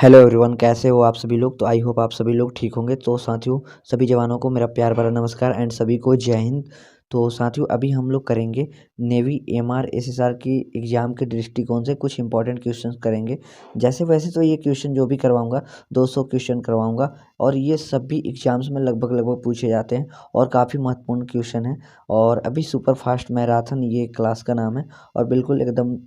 Hello everyone, कैसे हो आप सभी लोग। तो आई होप आप सभी लोग ठीक होंगे। तो साथियों, सभी जवानों को मेरा प्यार भरा नमस्कार एंड सभी को जय हिंद। तो साथियों, अभी हम लोग करेंगे नेवी एमआर एसएसआर की एग्ज़ाम के दृष्टिकोण से कुछ इंपॉर्टेंट क्वेश्चंस करेंगे। जैसे वैसे तो ये क्वेश्चन जो भी करवाऊंगा 200 क्वेश्चन करवाऊंगा और ये सभी एग्जाम्स में लगभग लगभग पूछे जाते हैं और काफ़ी महत्वपूर्ण क्वेश्चन है। और अभी सुपर फास्ट मैराथन ये क्लास का नाम है और बिल्कुल एकदम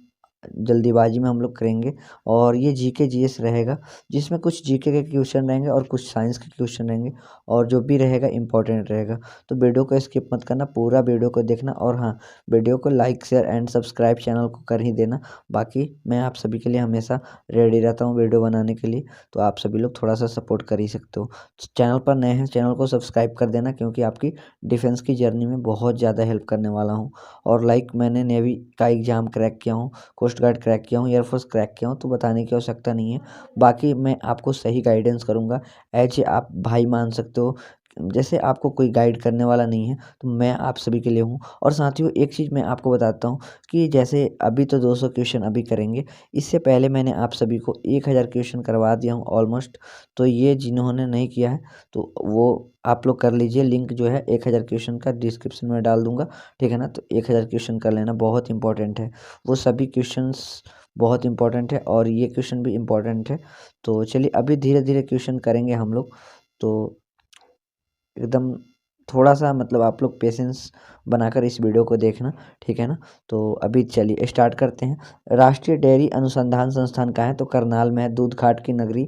जल्दीबाजी में हम लोग करेंगे। और ये जीके जीएस रहेगा, जिसमें कुछ जीके के क्वेश्चन रहेंगे और कुछ साइंस के क्वेश्चन रहेंगे और जो भी रहेगा इम्पोर्टेंट रहेगा। तो वीडियो को स्किप मत करना, पूरा वीडियो को देखना। और हाँ, वीडियो को like share and subscribe channel को कर ही देना। बाकी मैं आप सभी के लिए हमेशा रेडी रहता हूँ वीडियो बनाने के लिए, तो आप सभी लोग थोड़ा सा सपोर्ट कर ही सकते हो। चैनल पर नए हैं, चैनल को सब्सक्राइब कर देना, क्योंकि आपकी डिफेंस की जर्नी में बहुत ज़्यादा हेल्प करने वाला हूँ। और मैंने नेवी का एग्ज़ाम क्रैक किया हूँ, कोस्ट गार्ड क्रैक किया हूँ, एयरफोर्स क्रैक किया हूँ, तो बताने की आवश्यकता नहीं है। बाकी मैं आपको सही गाइडेंस करूँगा, एज आप भाई मान सकते हो। जैसे आपको कोई गाइड करने वाला नहीं है, तो मैं आप सभी के लिए हूँ। और साथियों, एक चीज़ मैं आपको बताता हूँ कि जैसे अभी तो 200 क्वेश्चन अभी करेंगे, इससे पहले मैंने आप सभी को 1000 क्वेश्चन करवा दिया हूँ ऑलमोस्ट। तो ये जिन्होंने नहीं किया है तो वो आप लोग कर लीजिए। लिंक जो है 1000 क्वेश्चन का डिस्क्रिप्शन में डाल दूंगा, ठीक है ना। तो 1000 क्वेश्चन कर लेना, बहुत इंपॉर्टेंट है। वो सभी क्वेश्चंस बहुत इंपॉर्टेंट है और ये क्वेश्चन भी इम्पॉर्टेंट है। तो चलिए अभी धीरे धीरे क्वेश्चन करेंगे हम लोग। तो एकदम थोड़ा सा मतलब आप लोग पेशेंस बनाकर इस वीडियो को देखना, ठीक है ना। तो अभी चलिए स्टार्ट करते हैं। राष्ट्रीय डेयरी अनुसंधान संस्थान कहाँ है? तो करनाल में है। दूध घाट की नगरी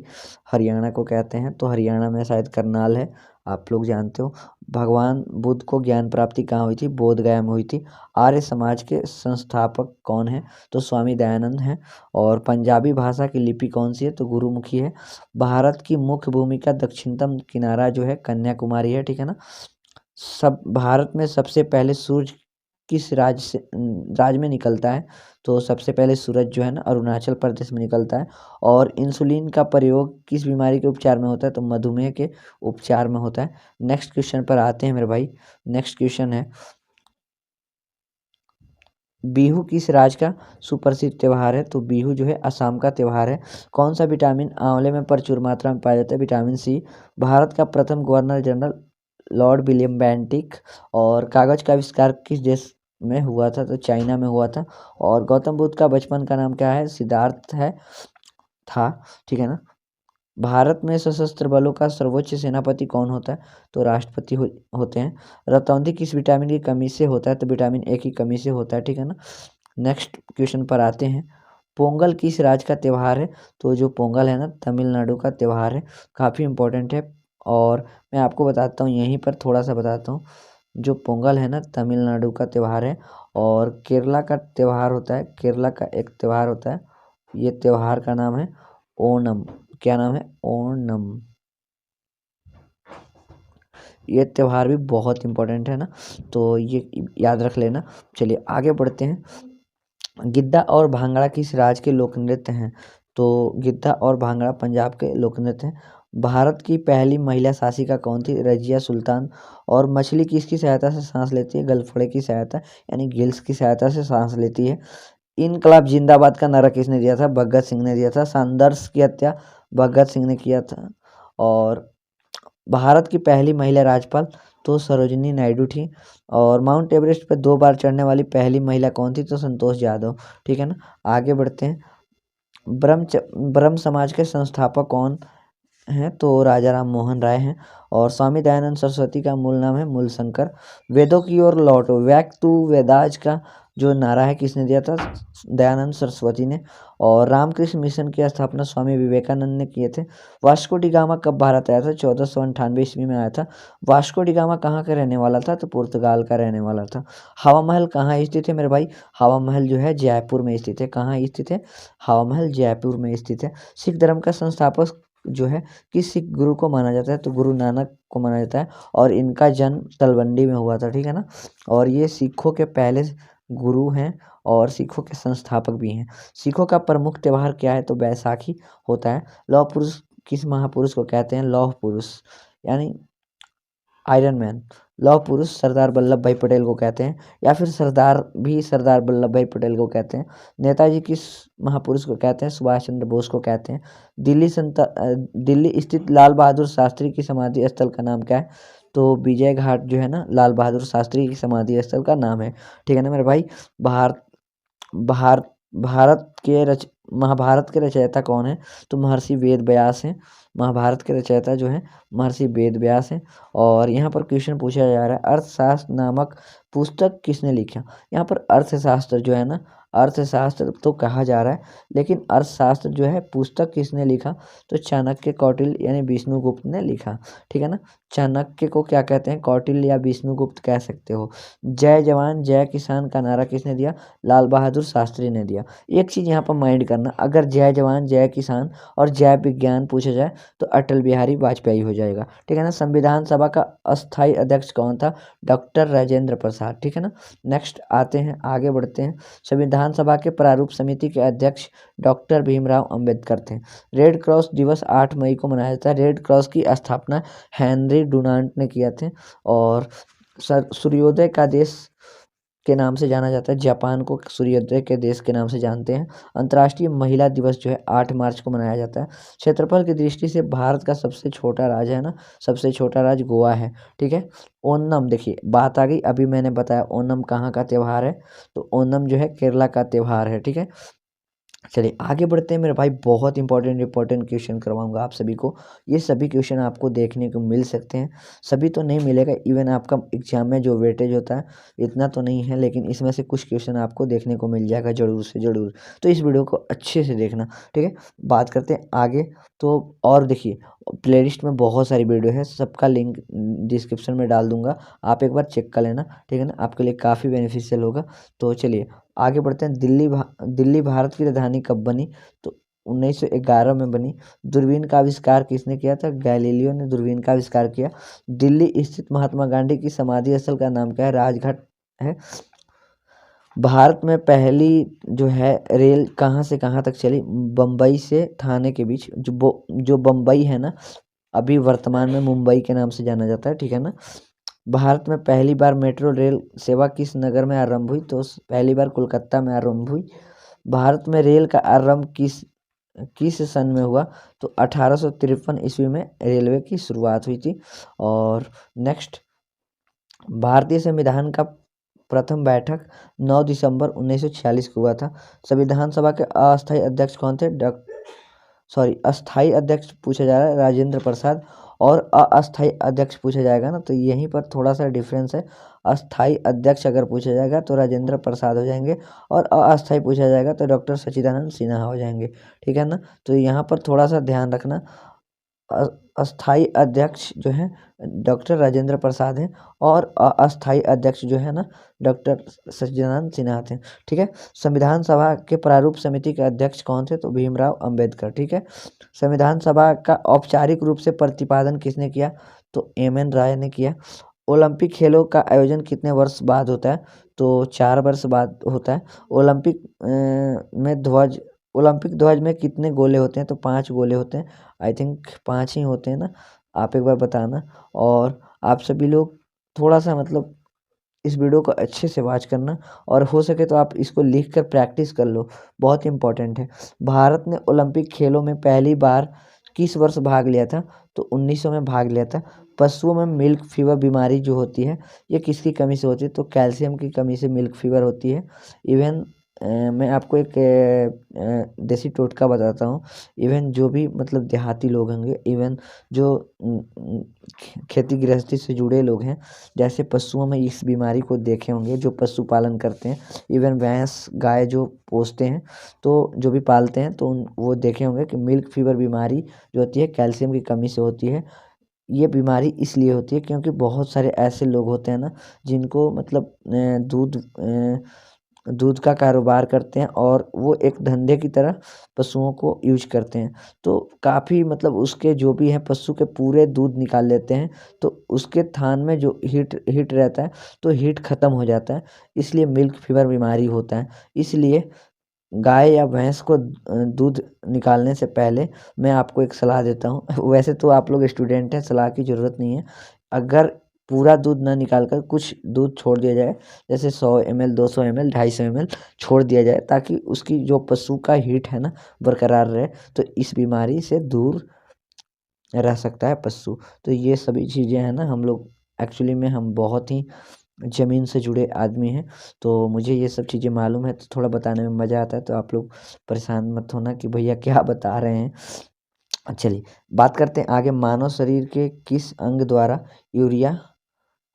हरियाणा को कहते हैं, तो हरियाणा में शायद करनाल है, आप लोग जानते हो। भगवान बुद्ध को ज्ञान प्राप्ति कहाँ हुई थी? बोध गया में हुई थी। आर्य समाज के संस्थापक कौन है? तो स्वामी दयानंद हैं। और पंजाबी भाषा की लिपि कौन सी है? तो गुरुमुखी है। भारत की मुख्य भूमि का दक्षिणतम किनारा जो है कन्याकुमारी है, ठीक है ना। सब भारत में सबसे पहले सूरज किस राज्य में निकलता है? तो सबसे पहले सूरज जो है ना अरुणाचल प्रदेश में निकलता है। और इंसुलिन का प्रयोग किस बीमारी के उपचार में होता है? तो मधुमेह के उपचार में होता है। नेक्स्ट क्वेश्चन पर आते हैं मेरे भाई। नेक्स्ट क्वेश्चन है, बिहू किस राज्य का सुप्रसिद्ध त्योहार है? तो बिहू जो है असम का त्योहार है। कौन सा विटामिन आंवले में प्रचुर मात्रा में पाया जाता है? Vitamin C. भारत का प्रथम governor general Lord William Bentinck. और कागज का आविष्कार किस देश में हुआ था? तो चाइना में हुआ था। और गौतम बुद्ध का बचपन का नाम क्या है? सिद्धार्थ है था, ठीक है ना। भारत में सशस्त्र बलों का सर्वोच्च सेनापति कौन होता है? तो राष्ट्रपति होते हैं। रतौंधी किस विटामिन की कमी से होता है? तो विटामिन ए की कमी से होता है, ठीक है ना। नेक्स्ट क्वेश्चन पर आते हैं। पोंगल किस राज्य का त्यौहार है? तो जो पोंगल है ना तमिलनाडु का त्यौहार है, काफ़ी इम्पोर्टेंट है। और मैं आपको बताता हूँ, यहीं पर थोड़ा सा बताता हूँ। जो पोंगल है ना तमिलनाडु का त्यौहार है। और केरला का त्यौहार होता है, केरला का एक त्यौहार होता है, ये त्यौहार का नाम है ओणम। क्या नाम है? ओणम। ये त्यौहार भी बहुत इंपॉर्टेंट है ना, तो ये याद रख लेना। चलिए आगे बढ़ते हैं। गिद्दा और भांगड़ा किस राज्य के लोक नृत्य हैं? तो गिद्दा और भांगड़ा पंजाब के लोक नृत्य हैं। भारत की पहली महिला शासिका कौन थी? रजिया सुल्तान। और मछली किसकी सहायता से सांस लेती है? गलफड़े की सहायता यानी गिल्स की सहायता से सांस लेती है। इनकलाब जिंदाबाद का नारा किसने दिया था? भगत सिंह ने दिया था। संघर्ष की हत्या भगत सिंह ने किया था। और भारत की पहली महिला राज्यपाल तो सरोजिनी नायडू थी। और माउंट एवरेस्ट पर 2 बार चढ़ने वाली पहली महिला कौन थी? तो संतोष यादव, ठीक है ना। आगे बढ़ते हैं। ब्रह्म समाज के संस्थापक कौन हैं? तो राजा राम मोहन राय हैं। और स्वामी दयानंद सरस्वती का मूल नाम है मूलशंकर। वेदों की ओर लौटो, वैक टू वेदाज का जो नारा है किसने दिया था? दयानंद सरस्वती ने। और रामकृष्ण मिशन की स्थापना स्वामी विवेकानंद ने किए थे। वास्को डी गामा कब भारत आया था? 1498 ईस्वी में आया था। वास्को डी गामा कहाँ का रहने वाला था? तो पुर्तगाल का रहने वाला था। हवा महल कहाँ स्थित है मेरे भाई? हवा महल जो है जयपुर में स्थित है। कहाँ स्थित है? हवा महल जयपुर में स्थित है। सिख धर्म का संस्थापक जो है किस सिख गुरु को माना जाता है? तो गुरु नानक को माना जाता है। और इनका जन्म तलवंडी में हुआ था, ठीक है ना। और ये सिखों के पहले गुरु हैं और सिखों के संस्थापक भी हैं। सिखों का प्रमुख त्यौहार क्या है? तो बैसाखी होता है। लौह पुरुष किस महापुरुष को कहते हैं? लौह पुरुष यानी आयरन मैन। लौह पुरुष सरदार वल्लभ भाई पटेल को कहते हैं, या फिर सरदार भी सरदार वल्लभ भाई पटेल को कहते हैं। नेताजी किस महापुरुष को कहते हैं? सुभाष चंद्र बोस को कहते हैं। दिल्ली स्थित लाल बहादुर शास्त्री की समाधि स्थल का नाम क्या है? तो विजय घाट जो है ना, लाल बहादुर शास्त्री की समाधि स्थल का नाम है। ठीक है ना मेरे भाई। भारत भारत भारत के रच महाभारत के रचयिता कौन है? तो महर्षि वेद व्यास हैं। महाभारत के रचयिता जो है महर्षि वेद व्यास हैं। और यहाँ पर क्वेश्चन पूछा जा रहा है, अर्थशास्त्र नामक पुस्तक किसने लिखा? यहाँ पर अर्थशास्त्र जो है ना, अर्थशास्त्र तो कहा जा रहा है, लेकिन अर्थशास्त्र जो है पुस्तक किसने लिखा? तो चाणक्य, कौटिल्य यानी विष्णुगुप्त ने लिखा। ठीक है ना। चाणक्य को क्या कहते हैं? कौटिल्य या विष्णुगुप्त कह सकते हो। जय जवान जय किसान का नारा किसने दिया? लाल बहादुर शास्त्री ने दिया। एक चीज़ यहाँ पर माइंड करना, अगर जय जवान जय किसान और जय विज्ञान पूछा जाए तो अटल बिहारी वाजपेयी हो जाएगा। ठीक है ना। संविधान सभा का अस्थायी अध्यक्ष कौन था? डॉक्टर राजेंद्र प्रसाद। ठीक है ना। नेक्स्ट आते हैं, आगे बढ़ते हैं। संविधान सभा के प्रारूप समिति के अध्यक्ष डॉक्टर भीमराव अंबेडकर थे। रेड क्रॉस दिवस 8 मई को मनाया जाता है। रेड क्रॉस की स्थापना हेनरी डुनांट ने किया थे। और सूर्योदय का देश के नाम से जाना जाता है, जापान को सूर्योदय के देश के नाम से जानते हैं। अंतर्राष्ट्रीय महिला दिवस जो है 8 मार्च को मनाया जाता है। क्षेत्रफल की दृष्टि से भारत का सबसे छोटा राज्य है ना, सबसे छोटा राज्य गोवा है। ठीक है। ओनम, देखिए बात आ गई, अभी मैंने बताया ओनम कहाँ का त्यौहार है, तो ओनम जो है केरला का त्यौहार है। ठीक है। चलिए आगे बढ़ते हैं मेरे भाई। बहुत इंपॉर्टेंट क्वेश्चन करवाऊंगा आप सभी को। ये सभी क्वेश्चन आपको देखने को मिल सकते हैं, सभी तो नहीं मिलेगा, इवन आपका एग्जाम में जो वेटेज होता है इतना तो नहीं है, लेकिन इसमें से कुछ क्वेश्चन आपको देखने को मिल जाएगा ज़रूर से ज़रूर। तो इस वीडियो को अच्छे से देखना। ठीक है। बात करते हैं आगे। तो और देखिए, प्लेलिस्ट में बहुत सारी वीडियो है, सबका लिंक डिस्क्रिप्शन में डाल दूंगा, आप एक बार चेक कर लेना। ठीक है ना। आपके लिए काफ़ी बेनिफिशियल होगा। तो चलिए आगे बढ़ते हैं। दिल्ली भारत की राजधानी कब बनी? तो 1911 में बनी। दूरबीन का आविष्कार किसने किया था? गैलीलियो ने दूरबीन का आविष्कार किया। दिल्ली स्थित महात्मा गांधी की समाधि स्थल का नाम क्या है? राजघाट है। भारत में पहली जो है रेल कहाँ से कहाँ तक चली? बम्बई से थाने के बीच। जो बम्बई है ना, अभी वर्तमान में मुंबई के नाम से जाना जाता है। ठीक है ना। भारत में पहली बार मेट्रो रेल सेवा किस नगर में आरंभ हुई? तो पहली बार कोलकाता में आरंभ हुई। भारत में रेल का आरंभ किस किस सन में हुआ? तो 1853 ईस्वी में रेलवे की शुरुआत हुई थी। और नेक्स्ट, भारतीय संविधान का प्रथम बैठक 9 दिसंबर 1946 को हुआ था। संविधान सभा के अस्थायी अध्यक्ष कौन थे? अस्थाई अध्यक्ष पूछा जा रहा है राजेंद्र प्रसाद, और अस्थाई अध्यक्ष पूछा जाएगा ना, तो यहीं पर थोड़ा सा डिफरेंस है। अस्थाई अध्यक्ष अगर पूछा जाएगा तो राजेंद्र प्रसाद हो जाएंगे, और अस्थाई पूछा जाएगा तो डॉक्टर सच्चिदानंद सिन्हा हो जाएंगे। ठीक है ना। तो यहाँ पर थोड़ा सा ध्यान रखना, अस्थाई अध्यक्ष जो है डॉक्टर राजेंद्र प्रसाद हैं, और अस्थाई अध्यक्ष जो है ना डॉक्टर सच्चिदानंद सिन्हा थे। ठीक है। संविधान सभा के प्रारूप समिति के अध्यक्ष कौन थे? तो भीमराव अंबेडकर। ठीक है। संविधान सभा का औपचारिक रूप से प्रतिपादन किसने किया? तो एम.एन. राय ने किया। ओलंपिक खेलों का आयोजन कितने वर्ष बाद होता है? तो 4 वर्ष बाद होता है। ओलंपिक ध्वज में कितने गोले होते हैं? तो 5 गोले होते हैं। आई थिंक 5 ही होते हैं ना, आप एक बार बताना। और आप सभी लोग थोड़ा सा मतलब इस वीडियो को अच्छे से वॉच करना, और हो सके तो आप इसको लिख कर प्रैक्टिस कर लो, बहुत इंपॉर्टेंट है। भारत ने ओलंपिक खेलों में पहली बार किस वर्ष भाग लिया था? तो 1900 में भाग लिया था। पशुओं में मिल्क फीवर बीमारी जो होती है, ये किसकी कमी से होती है? तो कैल्शियम की कमी से मिल्क फीवर होती है। इवन मैं आपको एक देसी टोटका बताता हूँ। इवन जो भी मतलब देहाती लोग होंगे, इवन जो खेती गृहस्थी से जुड़े लोग हैं, जैसे पशुओं में इस बीमारी को देखे होंगे, जो पशुपालन करते हैं, इवन भैंस गाय जो पोसते हैं, तो जो भी पालते हैं, तो वो देखे होंगे कि मिल्क फीवर बीमारी जो होती है कैल्शियम की कमी से होती है। ये बीमारी इसलिए होती है क्योंकि बहुत सारे ऐसे लोग होते हैं ना, जिनको मतलब दूध का कारोबार करते हैं, और वो एक धंधे की तरह पशुओं को यूज करते हैं। तो काफ़ी मतलब उसके जो भी है पशु के पूरे दूध निकाल लेते हैं, तो उसके थान में जो हीट रहता है, तो हीट ख़त्म हो जाता है, इसलिए मिल्क फीवर बीमारी होता है। इसलिए गाय या भैंस को दूध निकालने से पहले मैं आपको एक सलाह देता हूँ। वैसे तो आप लोग स्टूडेंट हैं, सलाह की ज़रूरत नहीं है। अगर पूरा दूध ना निकाल कर कुछ दूध छोड़ दिया जाए, जैसे 100 ml 200 ml 250 ml छोड़ दिया जाए, ताकि उसकी जो पशु का हीट है ना बरकरार रहे, तो इस बीमारी से दूर रह सकता है पशु। तो ये सभी चीज़ें हैं ना, हम लोग एक्चुअली में हम बहुत ही ज़मीन से जुड़े आदमी हैं, तो मुझे ये सब चीज़ें मालूम है, तो थोड़ा बताने में मज़ा आता है, तो आप लोग परेशान मत होना कि भैया क्या बता रहे हैं। चलिए बात करते हैं आगे, मानव शरीर के किस अंग द्वारा यूरिया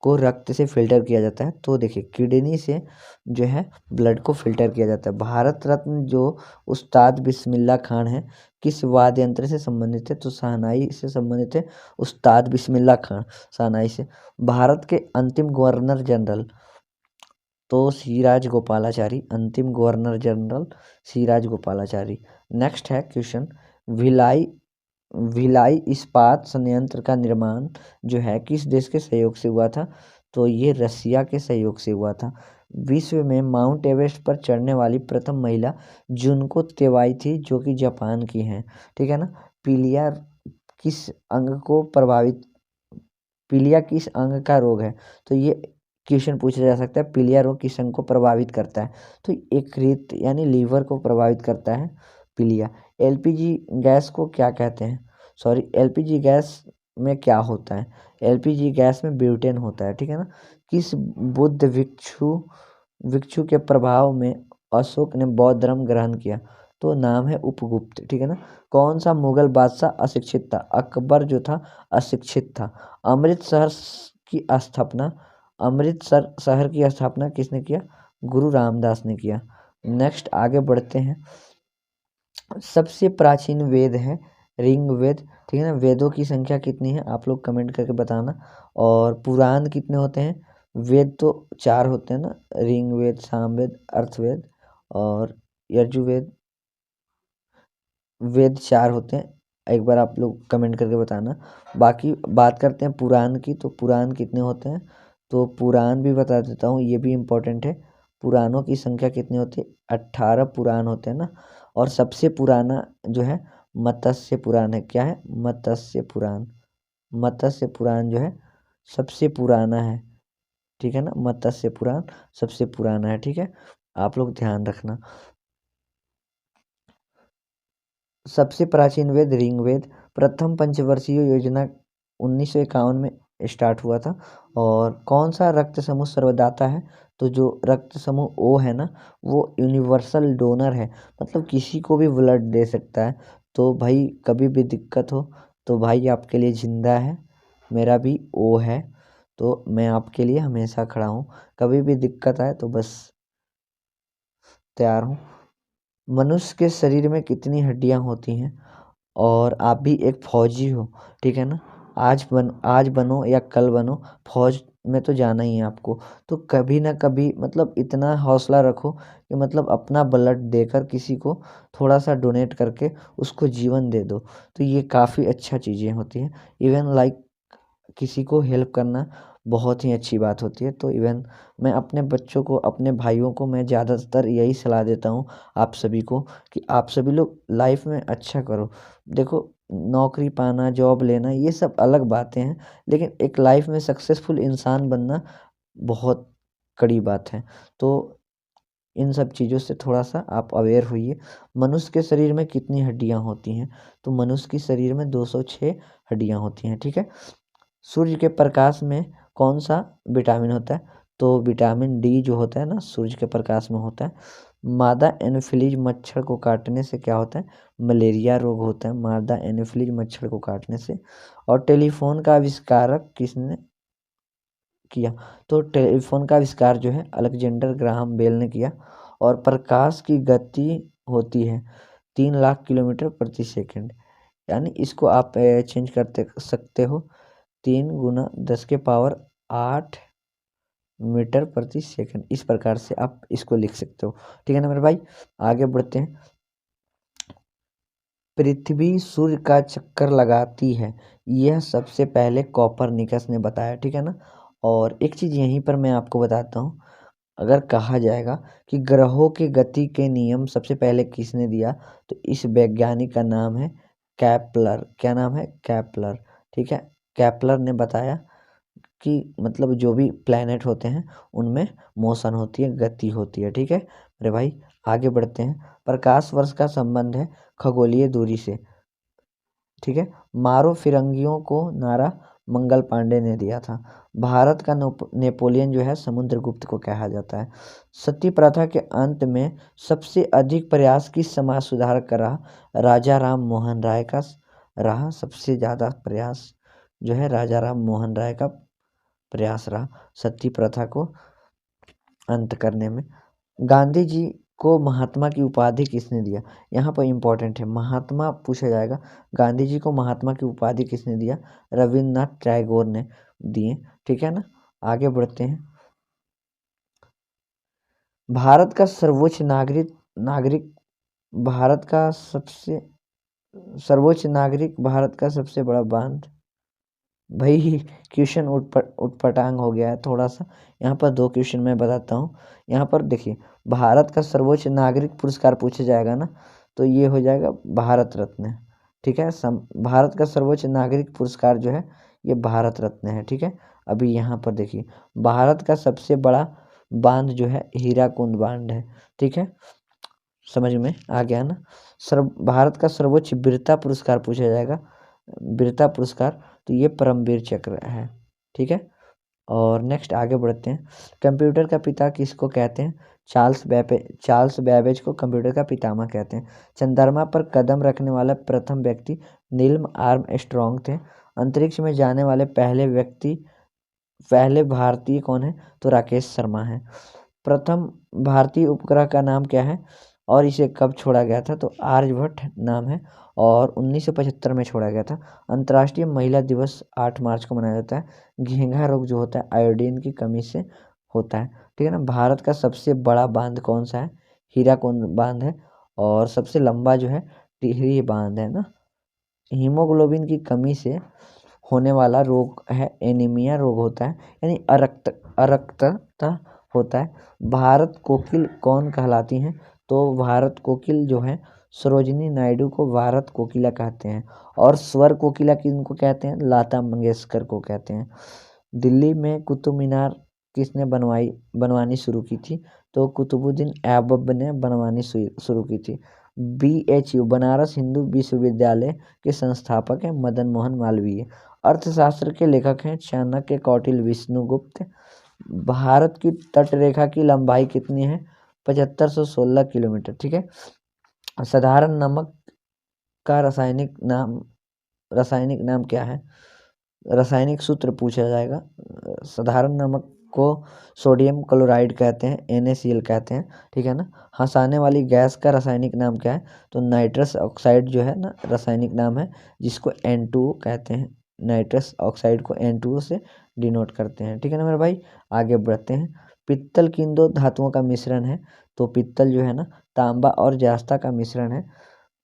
को रक्त से फिल्टर किया जाता है? तो देखिए किडनी से जो है ब्लड को फिल्टर किया जाता है। भारत रत्न जो उस्ताद बिस्मिल्लाह खान है, किस वाद्य यंत्र से संबंधित है? तो शहनाई से संबंधित है उस्ताद बिस्मिल्लाह खान, शहनाई से। भारत के अंतिम गवर्नर जनरल, तो सिराज गोपालाचारी, अंतिम governor general Siraj Gopalachari. Next है क्वेश्चन, भिलाई भिलाई इस्पात संयंत्र का निर्माण जो है किस देश के सहयोग से हुआ था? तो ये रसिया के सहयोग से हुआ था। विश्व में माउंट एवरेस्ट पर चढ़ने वाली प्रथम महिला जुनको तेवाई थी, जो कि जापान की हैं, ठीक है ना। पीलिया किस अंग को प्रभावित पीलिया किस अंग का रोग है? तो ये क्वेश्चन पूछा जा सकता है, पीलिया रोग किस अंग को प्रभावित करता है? तो यकृत यानी लीवर को प्रभावित करता है पीलिया। एलपीजी गैस को क्या कहते हैं? सॉरी, एलपीजी गैस में क्या होता है? एलपीजी गैस में ब्यूटेन होता है, ठीक है ना। किस बुद्ध भिक्षु भिक्षु के प्रभाव में अशोक ने बौद्ध धर्म ग्रहण किया? तो नाम है उपगुप्त, ठीक है ना। कौन सा मुगल बादशाह अशिक्षित था? अकबर जो था अशिक्षित था। अमृतसर की स्थापना अमृतसर शहर की स्थापना किसने किया? गुरु रामदास ने किया। नेक्स्ट आगे बढ़ते हैं, सबसे प्राचीन वेद है ऋग्वेद, ठीक है ना। वेदों की संख्या कितनी है आप लोग कमेंट करके बताना। और पुराण कितने होते हैं? वेद तो 4 होते हैं ना, ऋग्वेद, सामवेद, अर्थवेद और यजुर्वेद। वेद 4 होते हैं, एक बार आप लोग कमेंट करके बताना। बाकी बात करते हैं पुराण की, तो पुराण कितने होते हैं? तो पुराण भी बता देता हूँ, ये भी इम्पोर्टेंट है। पुराणों की संख्या कितनी होती है? 18 पुराण होते हैं ना। और सबसे पुराना जो है मत्स्य पुराण है। क्या है? मत्स्य पुराण। मत्स्य पुराण जो है सबसे पुराना है, ठीक है ना। मत्स्य पुराण सबसे पुराना है, ठीक है, आप लोग ध्यान रखना। सबसे प्राचीन वेद ऋग्वेद। प्रथम पंचवर्षीय योजना 1951 में स्टार्ट हुआ था। और कौन सा रक्त समूह सर्वदाता है? तो जो रक्त समूह ओ है ना, वो यूनिवर्सल डोनर है, मतलब किसी को भी ब्लड दे सकता है। तो भाई कभी भी दिक्कत हो तो भाई आपके लिए जिंदा है, मेरा भी ओ है, तो मैं आपके लिए हमेशा खड़ा हूँ। कभी भी दिक्कत आए तो बस तैयार हूँ। मनुष्य के शरीर में कितनी हड्डियां होती हैं? और आप भी एक फौजी हो, ठीक है ना। आज बनो या कल बनो, फौज में तो जाना ही है आपको। तो कभी ना कभी मतलब इतना हौसला रखो कि मतलब अपना ब्लड देकर किसी को थोड़ा सा डोनेट करके उसको जीवन दे दो। तो ये काफ़ी अच्छा चीज़ें होती हैं। इवन लाइक किसी को हेल्प करना बहुत ही अच्छी बात होती है। तो इवन मैं अपने बच्चों को, अपने भाइयों को मैं ज़्यादातर यही सलाह देता हूँ आप सभी को, कि आप सभी लोग लाइफ में अच्छा करो। देखो, नौकरी पाना, जॉब लेना, ये सब अलग बातें हैं, लेकिन एक लाइफ में सक्सेसफुल इंसान बनना बहुत कड़ी बात है। तो इन सब चीज़ों से थोड़ा सा आप अवेयर होइए। मनुष्य के शरीर में कितनी हड्डियां होती हैं? तो मनुष्य के शरीर में 206 हड्डियां होती हैं, ठीक है। सूर्य के प्रकाश में कौन सा विटामिन होता है? तो विटामिन डी जो होता है ना, सूर्य के प्रकाश में होता है। मादा एनोफिलीज मच्छर को काटने से क्या होता है? मलेरिया रोग होता है, मादा एनोफिलीज मच्छर को काटने से। और टेलीफोन का आविष्कारक किसने किया? तो टेलीफोन का आविष्कार जो है अलेक्जेंडर ग्राहम बेल ने किया। और प्रकाश की गति होती है 3 लाख किलोमीटर प्रति सेकंड, यानी इसको आप चेंज करते सकते हो, 3 × 10⁸ मीटर प्रति सेकंड, इस प्रकार से आप इसको लिख सकते हो, ठीक है ना मेरे भाई। आगे बढ़ते हैं, पृथ्वी सूर्य का चक्कर लगाती है, यह सबसे पहले कॉपरनिकस ने बताया, ठीक है ना। और एक चीज़ यहीं पर मैं आपको बताता हूँ, अगर कहा जाएगा कि ग्रहों के गति के नियम सबसे पहले किसने दिया, तो इस वैज्ञानिक का नाम है कैप्लर। क्या नाम है? कैप्लर, ठीक है। कैप्लर ने बताया कि मतलब जो भी प्लैनेट होते हैं उनमें मोशन होती है, गति होती है। ठीक है अरे भाई, आगे बढ़ते हैं। प्रकाश वर्ष का संबंध है खगोलीय दूरी से। ठीक है, मारो फिरंगियों को नारा मंगल पांडे ने दिया था। भारत का नेपोलियन जो है समुद्रगुप्त को कहा जाता है। सती प्रथा के अंत में सबसे अधिक प्रयास किस समाज सुधारक का रहा? राजा राम मोहन राय का रहा। सबसे ज़्यादा प्रयास जो है राजा राम मोहन राय का प्रयास रहा सती प्रथा को अंत करने में। गांधी जी को महात्मा की उपाधि किसने दिया? यहाँ पर इम्पोर्टेंट है, महात्मा पूछा जाएगा। गांधी जी को महात्मा की उपाधि किसने दिया? रविन्द्रनाथ टैगोर ने दिए। ठीक है ना, आगे बढ़ते हैं। भारत का सर्वोच्च नागरिक भारत का सबसे सर्वोच्च नागरिक भारत का सबसे बड़ा बांध। भाई क्वेश्चन उटपटांग हो गया है थोड़ा सा। यहाँ पर दो क्वेश्चन मैं बताता हूँ। यहाँ पर देखिए, भारत का सर्वोच्च नागरिक पुरस्कार पूछा जाएगा ना, तो ये हो जाएगा भारत रत्न। ठीक है, भारत का सर्वोच्च नागरिक पुरस्कार जो है ये भारत रत्न है। ठीक है, अभी यहाँ पर देखिए, भारत का सबसे बड़ा बांध जो है हीराकुंड बांध है। ठीक है, समझ में आ गया ना। भारत का सर्वोच्च वीरता पुरस्कार पूछा जाएगा, वीरता पुरस्कार, तो ये परमवीर चक्र है। ठीक है, और नेक्स्ट आगे बढ़ते हैं। कंप्यूटर का पिता किसको कहते हैं? चार्ल्स बैबेज को कंप्यूटर का पितामह कहते हैं। चंद्रमा पर कदम रखने वाला प्रथम व्यक्ति नील आर्मस्ट्रॉन्ग थे। अंतरिक्ष में जाने वाले पहले भारतीय कौन है? तो राकेश शर्मा है। प्रथम भारतीय उपग्रह का नाम क्या है और इसे कब छोड़ा गया था? तो आर्यभट्ट नाम है और 1975 में छोड़ा गया था। अंतर्राष्ट्रीय महिला दिवस 8 मार्च को मनाया जाता है। घेंघा रोग जो होता है आयोडीन की कमी से होता है। ठीक है ना। भारत का सबसे बड़ा बांध कौन सा है? हीराकुंड बांध है। और सबसे लंबा जो है टिहरी बांध है ना। हीमोग्लोबिन की कमी से होने वाला रोग है एनीमिया रोग होता है, यानी अरक्तता होता है। भारत कोकिल कौन कहलाती हैं? तो भारत कोकिल जो है सरोजिनी नायडू को भारत कोकिला कहते हैं। और स्वर कोकिला किनको कहते हैं? लता मंगेशकर को कहते हैं। दिल्ली में कुतुब मीनार किसने बनवानी शुरू की थी? तो कुतुबुद्दीन ऐबक ने बनवानी शुरू की थी। BHU बनारस हिंदू विश्वविद्यालय के संस्थापक हैं मदन मोहन मालवीय। अर्थशास्त्र के लेखक हैं चाणक्य, कौटिल्य, विष्णुगुप्त। भारत की तटरेखा की लंबाई कितनी है? 7516 किलोमीटर। ठीक है, साधारण नमक का रासायनिक नाम क्या है? रासायनिक सूत्र पूछा जाएगा। साधारण नमक को सोडियम क्लोराइड कहते हैं, NaCl कहते हैं। ठीक है ना। हंसाने वाली गैस का रासायनिक नाम क्या है? तो नाइट्रस ऑक्साइड जो है ना रासायनिक नाम है, जिसको N2O कहते हैं। नाइट्रस ऑक्साइड को N2O से डिनोट करते हैं। ठीक है ना मेरे भाई, आगे बढ़ते हैं। पित्तल किन दो धातुओं का मिश्रण है? तो पित्तल जो है ना तांबा और जास्ता का मिश्रण है।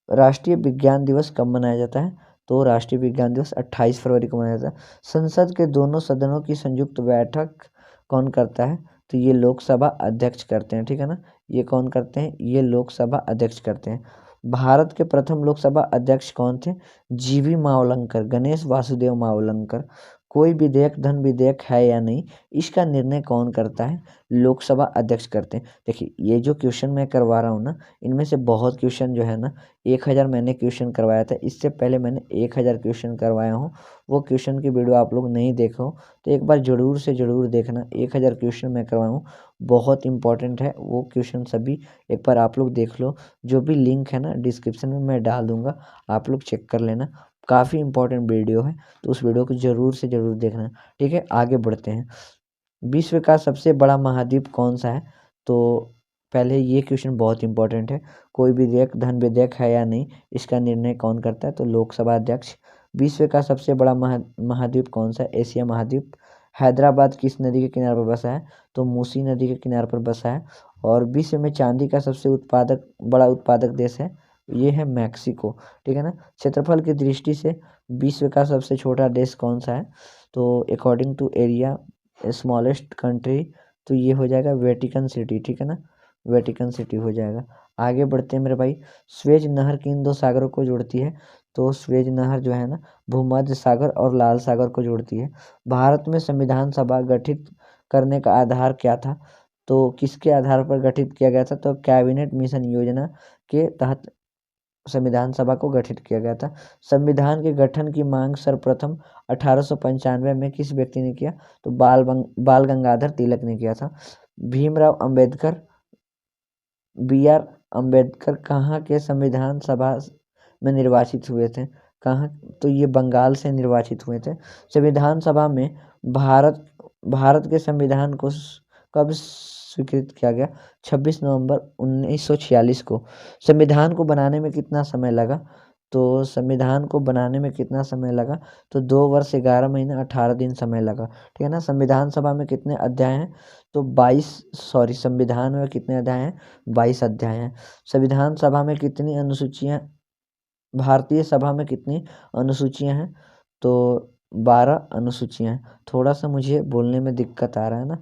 राष्ट्रीय विज्ञान दिवस कब मनाया जाता है? तो राष्ट्रीय विज्ञान दिवस 28 फरवरी को मनाया जाता है। संसद के दोनों सदनों की संयुक्त बैठक कौन करता है? तो ये लोकसभा अध्यक्ष करते हैं। ठीक है ना, ये कौन करते हैं? ये लोकसभा अध्यक्ष करते हैं। भारत के प्रथम लोकसभा अध्यक्ष कौन थे? GV मावलंकर, गणेश वासुदेव मावलंकर। कोई विधेयक धन विधेयक है या नहीं, इसका निर्णय कौन करता है? लोकसभा अध्यक्ष करते हैं। देखिए, ये जो क्वेश्चन मैं करवा रहा हूँ ना, इनमें से बहुत क्वेश्चन जो है ना 1000 मैंने क्वेश्चन करवाया था, इससे पहले मैंने 1000 क्वेश्चन करवाया हूँ। वो क्वेश्चन की वीडियो आप लोग नहीं देखो तो एक बार ज़रूर से ज़रूर देखना। 1000 क्वेश्चन मैं करवाया हूँ, बहुत इंपॉर्टेंट है वो क्वेश्चन सभी, एक बार आप लोग देख लो। जो भी लिंक है ना डिस्क्रिप्शन में मैं डाल दूँगा, आप लोग चेक कर लेना। काफ़ी इंपॉर्टेंट वीडियो है, तो उस वीडियो को ज़रूर से ज़रूर देखना। ठीक है, आगे बढ़ते हैं। विश्व का सबसे बड़ा महाद्वीप कौन सा है? तो पहले ये क्वेश्चन बहुत इंपॉर्टेंट है। कोई विधेयक धन विधेयक है या नहीं, इसका निर्णय कौन करता है? तो लोकसभा अध्यक्ष। विश्व का सबसे बड़ा महाद्वीप कौन सा है? एशिया महाद्वीप। हैदराबाद किस नदी के किनारे पर बसा है? तो मूसी नदी के किनारे पर बसा है। और विश्व में चांदी का सबसे बड़ा उत्पादक देश है, ये है मैक्सिको। ठीक है ना। क्षेत्रफल की दृष्टि से विश्व का सबसे छोटा देश कौन सा है? तो according to area smallest country, तो ये हो जाएगा वेटिकन सिटी। ठीक है ना, वेटिकन सिटी हो जाएगा। आगे बढ़ते हैं मेरे भाई। स्वेज नहर किन दो सागरों को जोड़ती है? तो स्वेज नहर जो है ना भूमध्य सागर और लाल सागर को जोड़ती है। भारत में संविधान सभा गठित करने का आधार क्या था? तो किसके आधार पर गठित किया गया था? तो कैबिनेट मिशन योजना के तहत संविधान सभा को गठित किया गया था। संविधान के गठन की मांग सर्वप्रथम 1895 में किस व्यक्ति ने किया? तो बाल गंगाधर तिलक ने किया था। भीमराव अंबेडकर बी आर अम्बेडकर कहाँ के संविधान सभा में निर्वाचित हुए थे? कहाँ? तो ये बंगाल से निर्वाचित हुए थे। संविधान सभा में भारत भारत के संविधान को कब स्वीकृत किया गया? 26 नवंबर 1946 को। संविधान को बनाने में कितना समय लगा? तो संविधान को बनाने में कितना समय लगा? तो 2 वर्ष 11 महीने 18 दिन समय लगा। ठीक है ना। संविधान सभा में कितने अध्याय हैं? तो 22 संविधान में कितने अध्याय हैं? 22 अध्याय हैं। संविधान सभा में कितनी अनुसूचियां भारतीय सभा में कितनी अनुसूचियां हैं? तो 12 अनुसूचियां हैं। थोड़ा सा मुझे बोलने में दिक्कत आ रहा है ना,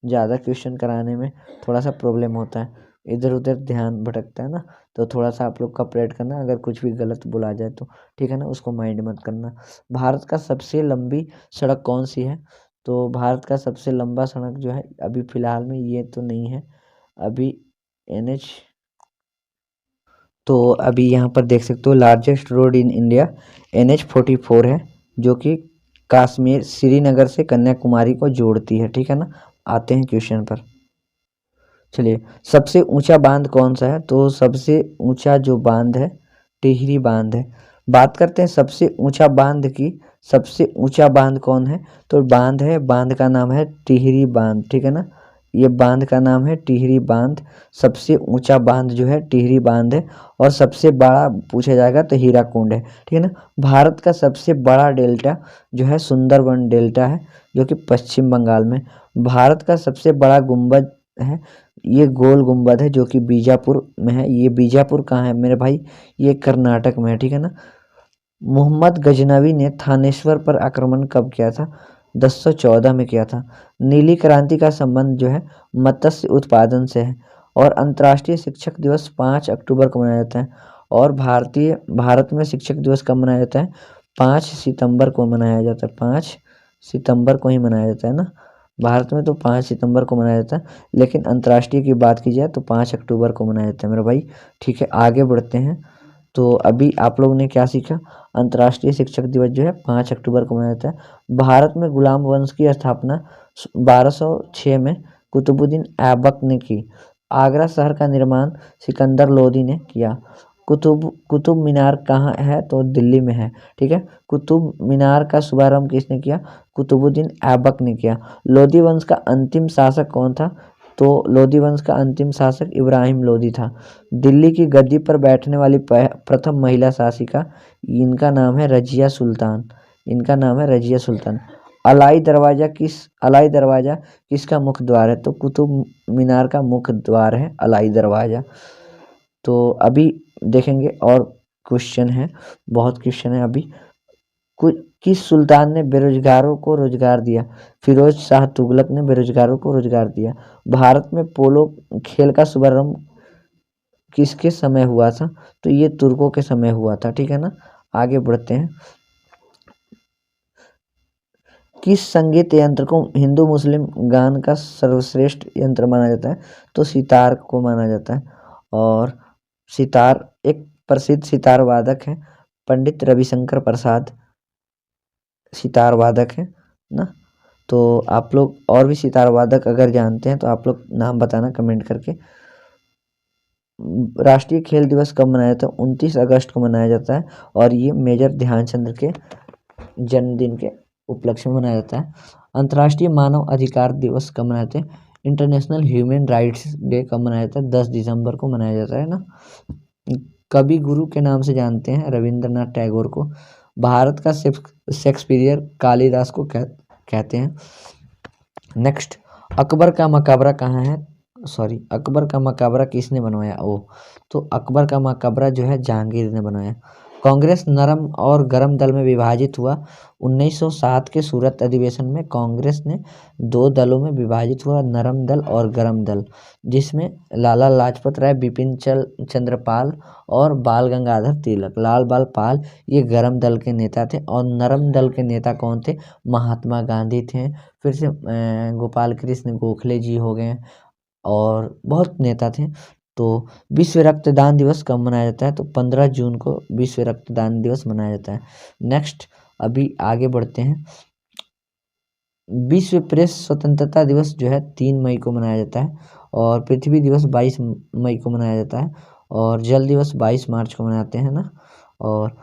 ज़्यादा क्वेश्चन कराने में थोड़ा सा प्रॉब्लम होता है, इधर उधर ध्यान भटकता है ना, तो थोड़ा सा आप लोग कॉपरेट करना, अगर कुछ भी गलत बोला जाए तो। ठीक है ना, उसको माइंड मत करना। भारत का सबसे लंबी सड़क कौन सी है? तो भारत का सबसे लंबा सड़क जो है अभी फ़िलहाल में ये तो नहीं है, अभी NH, तो अभी यहाँ पर देख सकते हो largest road in India NH 44 है, जो कि कश्मीर श्रीनगर से कन्याकुमारी को जोड़ती है। ठीक है ना। आते हैं क्वेश्चन पर। चलिए, सबसे ऊंचा बांध कौन सा है? तो सबसे ऊंचा जो बांध है टिहरी बांध है। बात करते हैं सबसे ऊंचा बांध की। सबसे ऊंचा बांध कौन है? तो बांध का नाम है टिहरी बांध। ठीक है ना, ये बांध का नाम है टिहरी बांध। सबसे ऊंचा बांध जो है टिहरी बांध है। और सबसे बड़ा पूछा जाएगा तो हीराकुंड है। ठीक है ना। भारत का सबसे बड़ा डेल्टा जो है सुंदरबन डेल्टा है, जो कि पश्चिम बंगाल में। भारत का सबसे बड़ा गुंबद है, ये गोल गुंबद है, जो कि बीजापुर में है। ये बीजापुर कहाँ है मेरे भाई? ये कर्नाटक में है। ठीक है ना। मोहम्मद गजनवी ने थानेश्वर पर आक्रमण कब किया था? 1014 में किया था। नीली क्रांति का संबंध जो है मत्स्य उत्पादन से है। और अंतर्राष्ट्रीय शिक्षक दिवस 5 अक्टूबर को मनाया जाता है। और भारत में शिक्षक दिवस कब मनाया जाता है? 5 सितंबर को मनाया जाता है। 5 सितंबर को ही मनाया जाता है ना। भारत में तो 5 सितंबर को मनाया जाता है, लेकिन अंतर्राष्ट्रीय की बात की जाए तो 5 अक्टूबर को मनाया जाता है मेरा भाई। ठीक है, आगे बढ़ते हैं। तो अभी आप लोगों ने क्या सीखा? अंतर्राष्ट्रीय शिक्षक दिवस जो है 5 अक्टूबर को मनाया जाता है। भारत में गुलाम वंश की स्थापना 1206 में कुतुबुद्दीन ऐबक ने की। आगरा शहर का निर्माण सिकंदर लोदी ने किया। कुतुब मीनार कहाँ है? तो दिल्ली में है। ठीक है। कुतुब मीनार का शुभारंभ किसने किया? कुतुबुद्दीन ऐबक ने किया। लोदी वंश का अंतिम शासक कौन था? तो लोदी वंश का अंतिम शासक इब्राहिम लोदी था। दिल्ली की गद्दी पर बैठने वाली प्रथम महिला शासिका, इनका नाम है रजिया सुल्तान। इनका नाम है रजिया सुल्तान। अलाई दरवाजा किसका मुख्य द्वार है? तो कुतुब मीनार का मुख्य द्वार है अलाई दरवाजा। तो अभी देखेंगे और क्वेश्चन है, बहुत क्वेश्चन है अभी। किस सुल्तान ने बेरोजगारों को रोजगार दिया? फिरोज शाह तुगलक ने बेरोजगारों को रोजगार दिया। भारत में पोलो खेल का शुभारंभ किसके समय हुआ था? तो ये तुर्कों के समय हुआ था। ठीक है ना। आगे बढ़ते हैं। किस संगीत यंत्र को हिंदू मुस्लिम गान का सर्वश्रेष्ठ यंत्र माना जाता है? तो सितार को माना जाता है। और सितार एक प्रसिद्ध सितार वादक है, पंडित रविशंकर प्रसाद सितार वादक है ना। तो आप लोग और भी सितार वादक अगर जानते हैं तो आप लोग नाम बताना कमेंट करके। राष्ट्रीय खेल दिवस कब मनाया जाता है? 29 अगस्त को मनाया जाता है। और ये मेजर ध्यानचंद के जन्मदिन के उपलक्ष्य में मनाया जाता है। अंतर्राष्ट्रीय मानव अधिकार दिवस कब मनाया जाता है? इंटरनेशनल ह्यूमन राइट्स डे कब मनाया जाता है? 10 दिसंबर को मनाया जाता है ना। कवि गुरु के नाम से जानते हैं रविंद्रनाथ टैगोर को। भारत का शेक्सपियर कालिदास को कहते हैं। नेक्स्ट, अकबर का मकबरा कहाँ है? अकबर का मकबरा किसने बनवाया? तो अकबर का मकबरा जो है जहांगीर ने बनाया। कांग्रेस नरम और गरम दल में विभाजित हुआ। 1907 के सूरत अधिवेशन में कांग्रेस ने दो दलों में विभाजित हुआ, नरम दल और गरम दल, जिसमें लाला लाजपत राय, बिपिन चंद्र पाल और बाल गंगाधर तिलक। लाल बाल पाल ये गरम दल के नेता थे और नरम दल के नेता कौन थे? महात्मा गांधी थे। फिर से गोपाल कृष्ण गोखले जी हो गए और बहुत नेता थे। तो विश्व रक्तदान दिवस कब मनाया जाता है? तो 15 जून को विश्व रक्तदान दिवस मनाया जाता है। नेक्स्ट अभी आगे बढ़ते हैं। विश्व प्रेस स्वतंत्रता दिवस जो है 3 मई को मनाया जाता है और पृथ्वी दिवस 22 मई को मनाया जाता है और जल दिवस 22 मार्च को मनाते हैं ना। और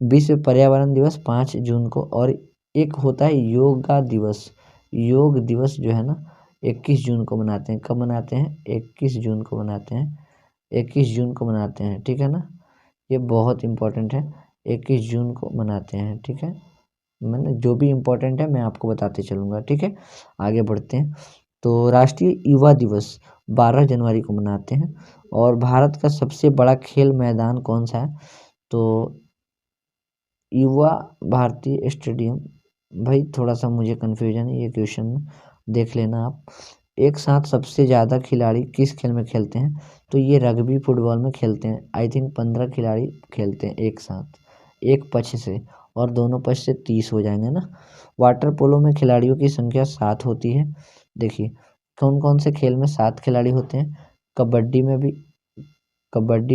विश्व पर्यावरण दिवस 5 जून को, और एक होता है योगा दिवस। योग दिवस जो है ना 21 जून को मनाते हैं। कब मनाते हैं? 21 जून को मनाते हैं। 21 जून को मनाते हैं, ठीक है ना। ये बहुत इम्पोर्टेंट है, 21 जून को मनाते हैं, ठीक है। मैंने जो भी इम्पोर्टेंट है मैं आपको बताते चलूँगा, ठीक है। आगे बढ़ते हैं। तो राष्ट्रीय युवा दिवस 12 जनवरी को मनाते हैं। और भारत का सबसे बड़ा खेल मैदान कौन सा है? तो युवा भारतीय स्टेडियम। भाई थोड़ा सा मुझे कन्फ्यूजन है, ये क्वेश्चन देख लेना आप। एक साथ सबसे ज़्यादा खिलाड़ी किस खेल में खेलते हैं? तो ये रग्बी फुटबॉल में खेलते हैं। आई थिंक 15 खिलाड़ी खेलते हैं एक साथ, एक पक्ष से, और दोनों पक्ष से 30 हो जाएंगे ना। वाटर पोलो में खिलाड़ियों की संख्या 7 होती है। देखिए कौन कौन से खेल में 7 खिलाड़ी होते हैं? कबड्डी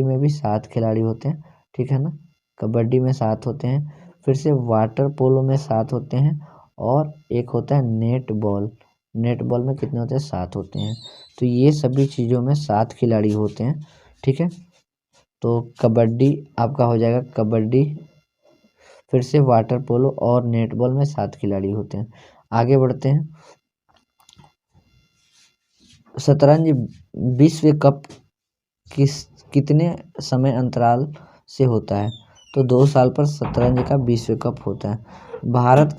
में भी 7 खिलाड़ी होते हैं, ठीक है ना। कबड्डी में 7 होते हैं। फिर से वाटर पोलो में 7 होते हैं और एक होता है नेट बॉल। नेट बॉल में कितने होते हैं? 7 होते हैं। तो ये सभी चीज़ों में 7 खिलाड़ी होते हैं, ठीक है। तो कबड्डी आपका हो जाएगा कबड्डी, फिर से वाटर पोलो और नेट बॉल में 7 खिलाड़ी होते हैं। आगे बढ़ते हैं। शतरंज विश्व कप कितने समय अंतराल से होता है? तो 2 साल पर शतरंज का विश्व कप होता है। भारत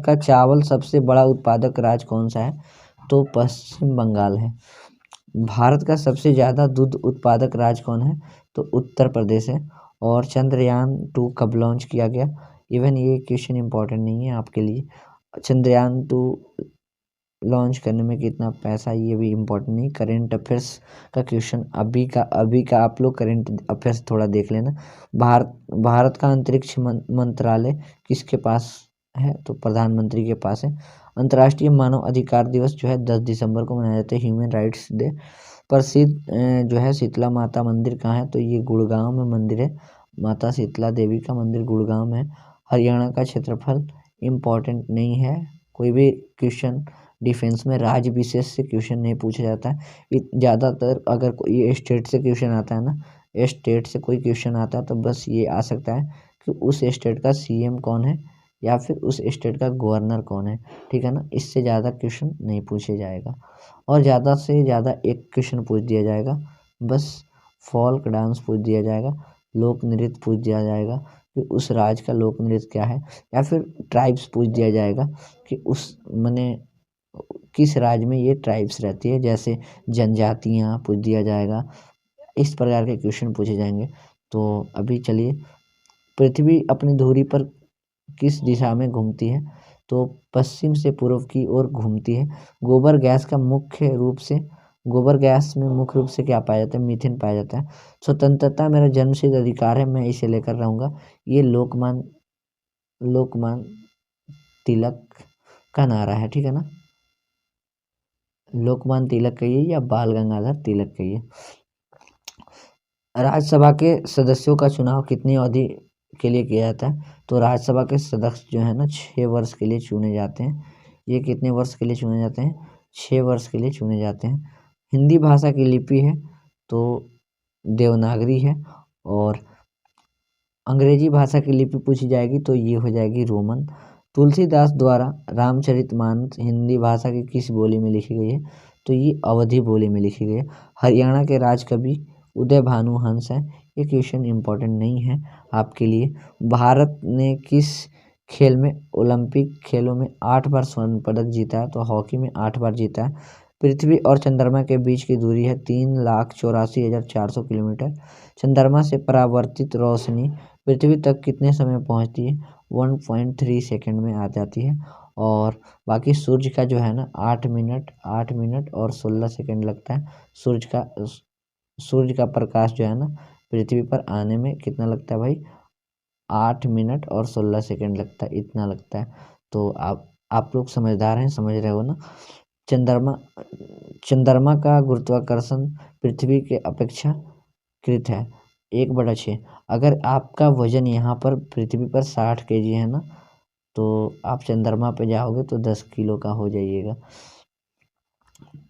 का चावल सबसे बड़ा उत्पादक राज्य कौन सा है? तो पश्चिम बंगाल है। भारत का सबसे ज़्यादा दूध उत्पादक राज्य कौन है? तो उत्तर प्रदेश है। और चंद्रयान 2 कब लॉन्च किया गया? इवन ये क्वेश्चन इंपॉर्टेंट नहीं है आपके लिए। चंद्रयान 2 लॉन्च करने में कितना पैसा, ये भी इम्पोर्टेंट नहीं। करेंट अफेयर्स का क्वेश्चन अभी का आप लोग करेंट अफेयर्स थोड़ा देख लेना। भारत का अंतरिक्ष मंत्रालय किसके पास है? तो प्रधानमंत्री के पास है। अंतर्राष्ट्रीय मानव अधिकार दिवस जो है 10 दिसंबर को मनाया जाता है, ह्यूमन राइट्स डे। प्रसिद्ध जो है शीतला माता मंदिर कहाँ है? तो ये गुड़गांव में मंदिर है। माता शीतला देवी का मंदिर गुड़गांव में। हरियाणा का क्षेत्रफल इम्पोर्टेंट नहीं है। कोई भी क्वेश्चन डिफेंस में राज्य विशेष से क्वेश्चन नहीं पूछा जाता है। ज़्यादातर अगर कोई स्टेट से क्वेश्चन आता है ना, स्टेट से कोई क्वेश्चन आता है तो बस ये आ सकता है कि उस स्टेट का सीएम कौन है या फिर उस स्टेट का गवर्नर कौन है, ठीक है ना। इससे ज़्यादा क्वेश्चन नहीं पूछे जाएगा और ज़्यादा से ज़्यादा एक क्वेश्चन पूछ दिया जाएगा, बस फोल्क डांस पूछ दिया जाएगा, लोक नृत्य पूछ दिया जाएगा कि उस राज्य का लोक नृत्य क्या है, या फिर ट्राइब्स पूछ दिया जाएगा कि उस माने किस राज्य में ये ट्राइब्स रहती है, जैसे जनजातियाँ पूछ दिया जाएगा। इस प्रकार के क्वेश्चन पूछे जाएंगे। तो अभी चलिए, पृथ्वी अपनी धुरी पर किस दिशा में घूमती है? तो पश्चिम से पूर्व की ओर घूमती है। गोबर गैस में मुख्य रूप से क्या पाया जाता है? मीथेन पाया जाता है। स्वतंत्रता मेरा जन्मसिद्ध अधिकार है, मैं इसे लेकर रहूँगा। ये लोकमान तिलक का नारा है, ठीक है ना। लोकमान तिलक कहिए या बाल गंगाधर तिलक कहिए। राज्यसभा के सदस्यों का चुनाव कितनी अवधि के लिए किया जाता है? तो राज्यसभा के सदस्य जो है ना 6 वर्ष के लिए चुने जाते हैं। ये कितने वर्ष के लिए चुने जाते हैं? 6 वर्ष के लिए चुने जाते हैं। हिंदी भाषा की लिपि है तो देवनागरी है, और अंग्रेजी भाषा की लिपि पूछी जाएगी तो ये हो जाएगी रोमन। तुलसीदास द्वारा रामचरितमानस हिंदी भाषा की किस बोली में लिखी गई है? तो ये अवधी बोली में लिखी गई है। हरियाणा के राजकवि उदय भानु हंस है। ये क्वेश्चन इंपॉर्टेंट नहीं है आपके लिए। भारत ने किस खेल में ओलंपिक खेलों में 8 बार स्वर्ण पदक जीता है? तो हॉकी में 8 बार जीता है। पृथ्वी और चंद्रमा के बीच की दूरी है 3,84,400 किलोमीटर। चंद्रमा से परावर्तित रोशनी पृथ्वी तक कितने समय में पहुंचती है? 1.3 सेकंड में आ जाती है। और बाकी सूर्य का जो है ना 8 मिनट और 16 सेकंड लगता है। सूर्य का प्रकाश जो है ना पृथ्वी पर आने में कितना लगता है भाई? 8 मिनट और 16 सेकंड लगता है, इतना लगता है। तो आप लोग समझदार हैं, समझ रहे हो ना। चंद्रमा चंद्रमा का गुरुत्वाकर्षण पृथ्वी के अपेक्षाकृत है 1/6। अगर आपका वजन यहाँ पर पृथ्वी पर 60 kg है ना, तो आप चंद्रमा पे जाओगे तो 10 किलो का हो जाइएगा।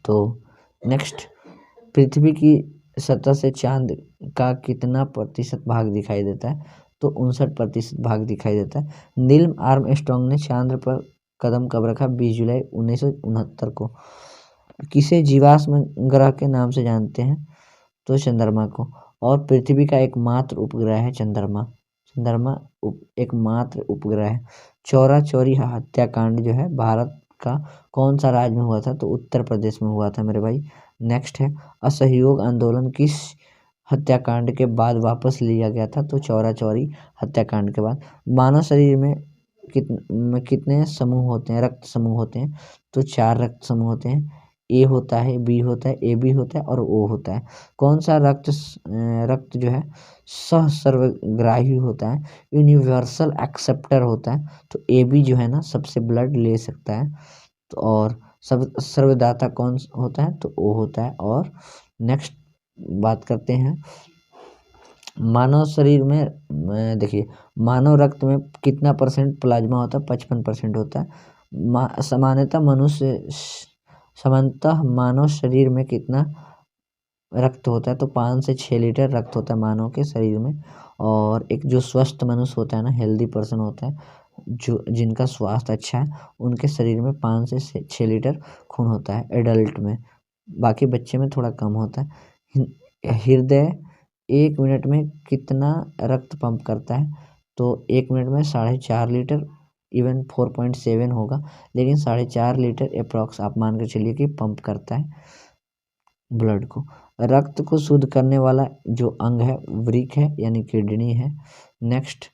तो नेक्स्ट, पृथ्वी की सतह से चांद का कितना प्रतिशत भाग दिखाई देता है? तो 59% भाग दिखाई देता है। नील आर्मस्ट्रॉन्ग ने चांद पर कदम कब रखा? 20 जुलाई 1969 को। किसे जीवाश्म ग्रह के नाम से जानते हैं? तो चंद्रमा को। और पृथ्वी का एकमात्र उपग्रह है चंद्रमा। चंद्रमा एकमात्र उपग्रह है। चौरा चौरी हत्याकांड जो है भारत का कौन सा राज्य में हुआ था? तो उत्तर प्रदेश में हुआ था मेरे भाई। नेक्स्ट है, असहयोग आंदोलन किस हत्याकांड के बाद वापस लिया गया था? तो चौरा चौरी हत्याकांड के बाद। मानव शरीर में कितने समूह होते हैं, रक्त समूह होते हैं? तो 4 रक्त समूह होते हैं। ए होता है, बी होता है, ए बी होता है और ओ होता है। कौन सा रक्त जो है सह सर्वग्राही होता है, यूनिवर्सल एक्सेप्टर होता है? तो ए बी जो है ना सबसे ब्लड ले सकता है। तो और सब सर्वदाता कौन होता है? तो ओ होता है। और नेक्स्ट बात करते हैं, मानव शरीर में देखिए, मानव रक्त में कितना परसेंट प्लाज्मा होता है? 55% होता है। सामान्यतः मानव शरीर में कितना रक्त होता है? तो 5 से 6 लीटर रक्त होता है मानव के शरीर में। और एक जो स्वस्थ मनुष्य होता है ना, हेल्दी पर्सन होता है, जो जिनका स्वास्थ्य अच्छा है, उनके शरीर में 5 से 6 लीटर खून होता है एडल्ट में। बाकी बच्चे में थोड़ा कम होता है। हृदय 1 मिनट में कितना रक्त पंप करता है? तो 1 मिनट में 4.5 लीटर, इवन 4.7 होगा, लेकिन 4.5 लीटर अप्रॉक्स आप मान कर चलिए कि पंप करता है ब्लड को। रक्त को शुद्ध करने वाला जो अंग है वृक्क है, यानी किडनी है। नेक्स्ट,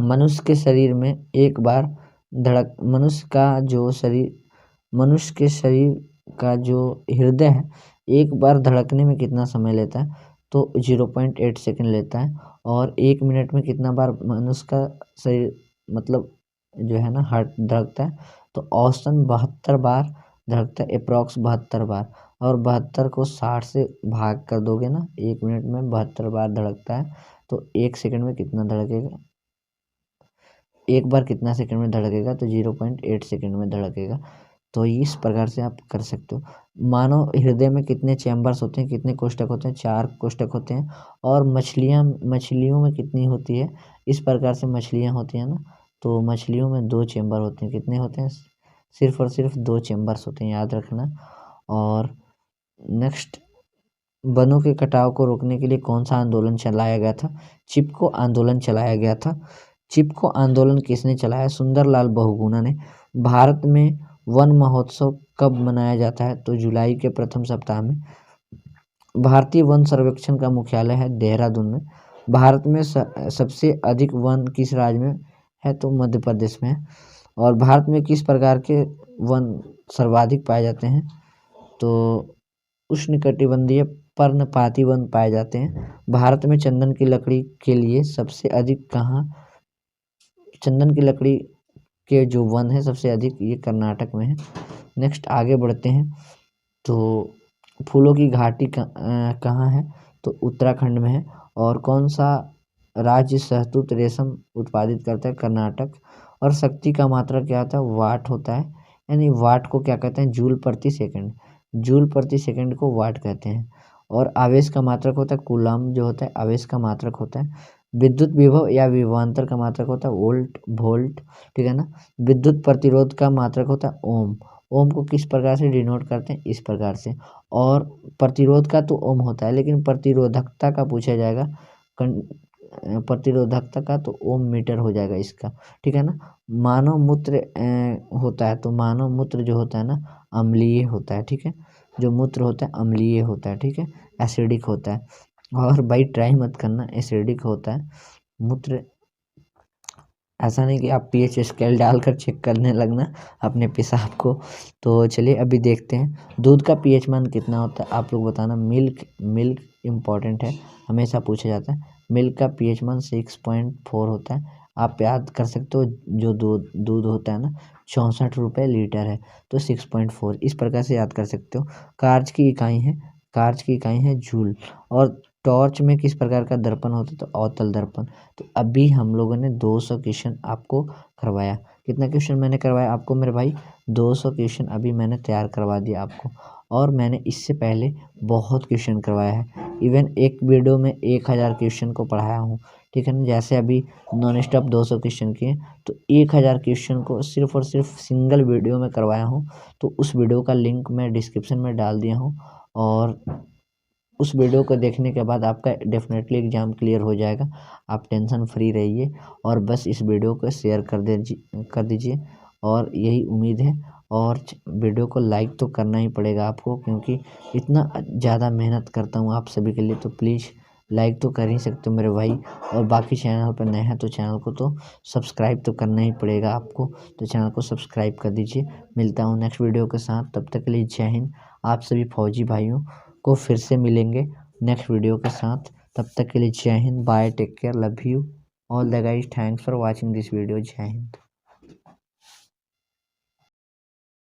मनुष्य के शरीर में एक बार मनुष्य के शरीर का जो हृदय है एक बार धड़कने में कितना समय लेता है? तो 0.8 सेकंड लेता है। और 1 मिनट में कितना बार मनुष्य का शरीर मतलब जो है ना हार्ट धड़कता है? तो औसतन 72 बार धड़कता है, अप्रॉक्स 72 बार। और 72 को 60 से भाग कर दोगे ना, 1 मिनट में 72 बार धड़कता है, तो 1 सेकंड में कितना धड़केगा? एक बार कितना सेकंड में धड़केगा? तो 0.8 सेकंड में धड़केगा। तो इस प्रकार से आप कर सकते हो। मानव हृदय में कितने चैम्बर्स होते हैं, कितने कोष्ठक होते हैं? 4 कोष्ठक होते हैं। और मछलियों में कितनी होती है? इस प्रकार से मछलियाँ होती हैं ना, तो मछलियों में 2 चैम्बर होते हैं। कितने होते हैं? सिर्फ और सिर्फ 2 चैम्बर्स होते हैं, याद रखना। और नेक्स्ट, वनों के कटाव को रोकने के लिए कौन सा आंदोलन चलाया गया था? चिपको आंदोलन चलाया गया था। चिपको आंदोलन किसने चलाया? सुंदरलाल बहुगुणा ने। भारत में वन महोत्सव कब मनाया जाता है? तो जुलाई के प्रथम सप्ताह में। भारतीय वन सर्वेक्षण का मुख्यालय है देहरादून में। भारत में सबसे अधिक वन किस राज्य में है? तो मध्य प्रदेश में है। और भारत में किस प्रकार के वन सर्वाधिक पाए जाते हैं? तो उष्णकटिबंधीय पर्णपाती वन पाए जाते हैं। भारत में चंदन की लकड़ी के लिए सबसे अधिक चंदन की लकड़ी के जो वन है सबसे अधिक ये कर्नाटक में है। नेक्स्ट आगे बढ़ते हैं, तो फूलों की घाटी कहाँ है? तो उत्तराखंड में है। और कौन सा राज्य शहतूत रेशम उत्पादित करता है? कर्नाटक। और शक्ति का मात्रा क्या होता है? वाट होता है। यानी वाट को क्या कहते हैं? जूल प्रति सेकंड। जूल प्रति सेकंड को वाट कहते हैं। और आवेश का मात्रक होता है कूलम्ब, जो होता है आवेश का मात्रक होता है। विद्युत विभव या विभवांतर का मात्रक होता है वोल्ट, ठीक है ना। विद्युत प्रतिरोध का मात्रक होता है ओम। ओम को किस प्रकार से डिनोट करते हैं? इस प्रकार से। और प्रतिरोध का तो ओम होता है, लेकिन प्रतिरोधकता का पूछा जाएगा, प्रतिरोधकता का तो ओम मीटर हो जाएगा इसका, ठीक है ना। मानव मूत्र होता है, तो मानव मूत्र जो होता है ना अम्लीय होता है, ठीक है। जो मूत्र होता है अम्लीय होता है, ठीक है, एसिडिक होता है। और भाई ट्राई मत करना, एसिडिक होता है मूत्र। ऐसा नहीं कि आप पीएच स्केल डालकर चेक करने लगना अपने पेशाब को। तो चलिए अभी देखते हैं दूध का पीएच मान कितना होता है, आप लोग बताना। मिल्क मिल्क इम्पॉर्टेंट है, हमेशा पूछा जाता है। मिल्क का पीएच मान 6.4 होता है। आप याद कर सकते हो, जो दूध दूध होता है ना 64 रुपये लीटर है, तो 6.4 इस प्रकार से याद कर सकते हो। कार्ज की इकाई है जूल। और टॉर्च में किस प्रकार का दर्पण होता है, तो अवतल दर्पण। तो अभी हम लोगों ने 200 क्वेश्चन आपको करवाया। कितना क्वेश्चन मैंने करवाया आपको मेरे भाई? 200 क्वेश्चन अभी मैंने तैयार करवा दिया आपको। और मैंने इससे पहले बहुत क्वेश्चन करवाया है, इवन एक वीडियो में 1000 क्वेश्चन को पढ़ाया हूँ, ठीक है ना। जैसे अभी नॉन स्टॉप 200 क्वेश्चन किए, तो 1000 क्वेश्चन को सिर्फ और सिर्फ सिंगल वीडियो में करवाया हूँ। तो उस वीडियो का लिंक मैं डिस्क्रिप्शन में डाल दिया हूँ, और उस वीडियो को देखने के बाद आपका डेफिनेटली एग्ज़ाम क्लियर हो जाएगा। आप टेंशन फ्री रहिए, और बस इस वीडियो को शेयर कर दीजिए, और यही उम्मीद है। और वीडियो को लाइक तो करना ही पड़ेगा आपको, क्योंकि इतना ज़्यादा मेहनत करता हूँ आप सभी के लिए, तो प्लीज़ लाइक तो कर ही सकते हो मेरे भाई। और बाकी चैनल पर नए हैं तो चैनल को तो सब्सक्राइब तो करना ही पड़ेगा आपको, तो चैनल को सब्सक्राइब कर दीजिए। मिलता हूँ नेक्स्ट वीडियो के साथ, तब तक के लिए जय हिंद। आप सभी फौजी भाइयों को फिर से मिलेंगे नेक्स्ट वीडियो के साथ। तब तक के लिए जय हिंद, bye, take care, love you all the guys, thanks for watching this video, जय हिंद।